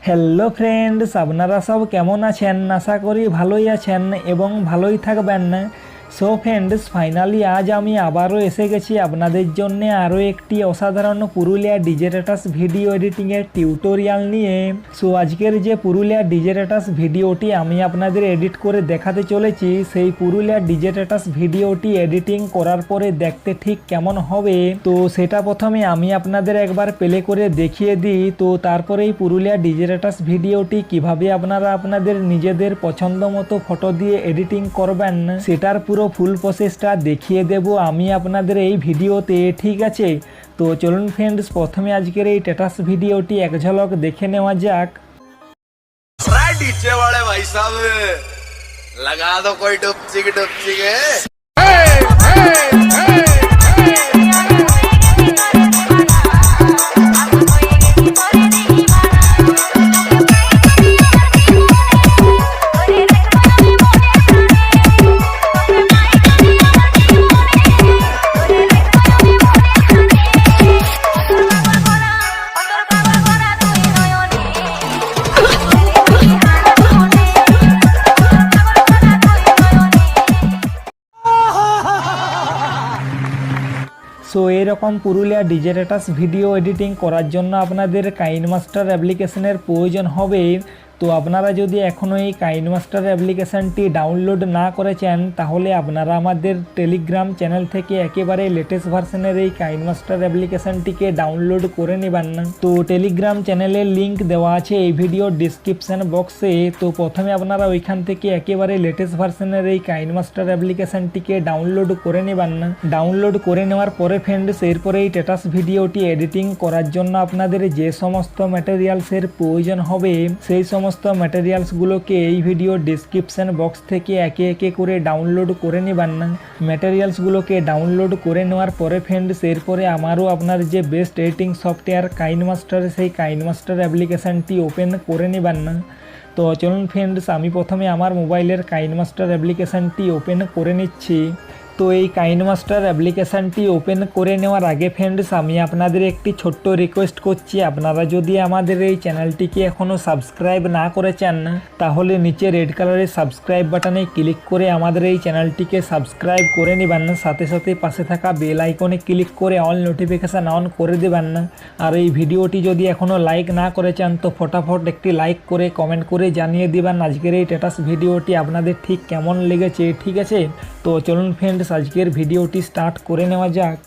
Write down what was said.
Hello friends, আপনারা সব কেমন আছেন? আশা করি ভালোই আছেন এবং ভালোই থাকবেন। সো ফ্রেন্ডস, ফাইনালি আজ আমি আবারও এসে গেছি আপনাদের জন্য আরও একটি অসাধারণ পুরুলিয়া ডিজেটাস ভিডিও এডিটিংয়ের টিউটোরিয়াল নিয়ে। সো আজকের যে পুরুলিয়া ডিজেটাস ভিডিওটি আমি আপনাদের এডিট করে দেখাতে চলেছি, সেই পুরুলিয়া ডিজেটাস ভিডিওটি এডিটিং করার পরে দেখতে ঠিক কেমন হবে, তো সেটা প্রথমে আমি আপনাদের একবার প্লে করে দেখিয়ে দিই। তো তারপরেই পুরুলিয়া ডিজেটাস ভিডিওটি কিভাবে আপনারা আপনাদের নিজেদের পছন্দ মতো ফটো দিয়ে এডিটিং করবেন সেটার পুরো ফুল প্রসেসটা দেখিয়ে দেব আমি আপনাদের এই ভিডিওতে, ঠিক আছে? তো চলুন ফ্রেন্ডস, প্রথমে আজকের এই স্ট্যাটাস ভিডিওটি এক ঝলক দেখে নেওয়া যাক। डीजे वाले भाई साहब लगा दो कोई डुपची के সো এরকম পুরুলিয়া ডিজেটাস ভিডিও এডিটিং করার জন্য আপনাদের কাইনমাস্টার অ্যাপ্লিকেশনের প্রয়োজন হবে। তো আপনারা যদি এখনও এই কাইনমাস্টার অ্যাপ্লিকেশানটি ডাউনলোড না করেছেন তাহলে আপনারা আমাদের টেলিগ্রাম চ্যানেল থেকে একেবারে লেটেস্ট ভার্সনের এই কাইনমাস্টার অ্যাপ্লিকেশানটিকে ডাউনলোড করে নেবেন। তো টেলিগ্রাম চ্যানেলের লিঙ্ক দেওয়া আছে এই ভিডিও ডিসক্রিপশান বক্সে। তো প্রথমে আপনারা ওইখান থেকে একেবারে লেটেস্ট ভার্সনের এই কাইনমাস্টার অ্যাপ্লিকেশানটিকে ডাউনলোড করে নেবেন। ডাউনলোড করে নেওয়ার পরে ফ্রেন্ডস, এরপরে এই স্ট্যাটাস ভিডিওটি এডিটিং করার জন্য আপনাদের যে সমস্ত ম্যাটেরিয়ালসের প্রয়োজন হবে সেই সমস্ত ম্যাটেরিয়ালসগুলোকে এই ভিডিও ডিসক্রিপশন বক্স থেকে একে একে করে ডাউনলোড করে নেবেন। ম্যাটেরিয়ালসগুলোকে ডাউনলোড করে নেওয়ার পরে ফ্রেন্ডস, এরপরে আমারও আপনার যে বেস্ট এডিটিং সফটওয়্যার কাইনমাস্টার, সেই কাইনমাস্টার অ্যাপ্লিকেশানটি ওপেন করে নেবেন। তো চলুন ফ্রেন্ডস, আমি প্রথমে আমার মোবাইলের কাইনমাস্টার অ্যাপ্লিকেশানটি ওপেন করে নিচ্ছি। তো এই কাইনমাস্টার অ্যাপ্লিকেশানটি ওপেন করে নেওয়ার আগে ফ্রেন্ডস, আমি আপনাদের একটি ছোট্ট রিকোয়েস্ট করছি। আপনারা যদি আমাদের এই চ্যানেলটিকে এখনও সাবস্ক্রাইব না করেছেন তাহলে নিচে রেড কালারের সাবস্ক্রাইব বাটনে ক্লিক করে আমাদের এই চ্যানেলটিকে সাবস্ক্রাইব করে নেবেন। সাথে সাথে পাশে থাকা বেল আইকনে ক্লিক করে অল নোটিফিকেশান অন করে দেবেন। আর এই ভিডিওটি যদি এখনও লাইক না করেছেন তো ফটাফট একটি লাইক করে কমেন্ট করে জানিয়ে দেবেন আজকের এই স্ট্যাটাস ভিডিওটি আপনাদের ঠিক কেমন লেগেছে, ঠিক আছে? তো চলুন ফ্রেন্ডস, আজকের ভিডিওটি স্টার্ট করে নেওয়া যাক।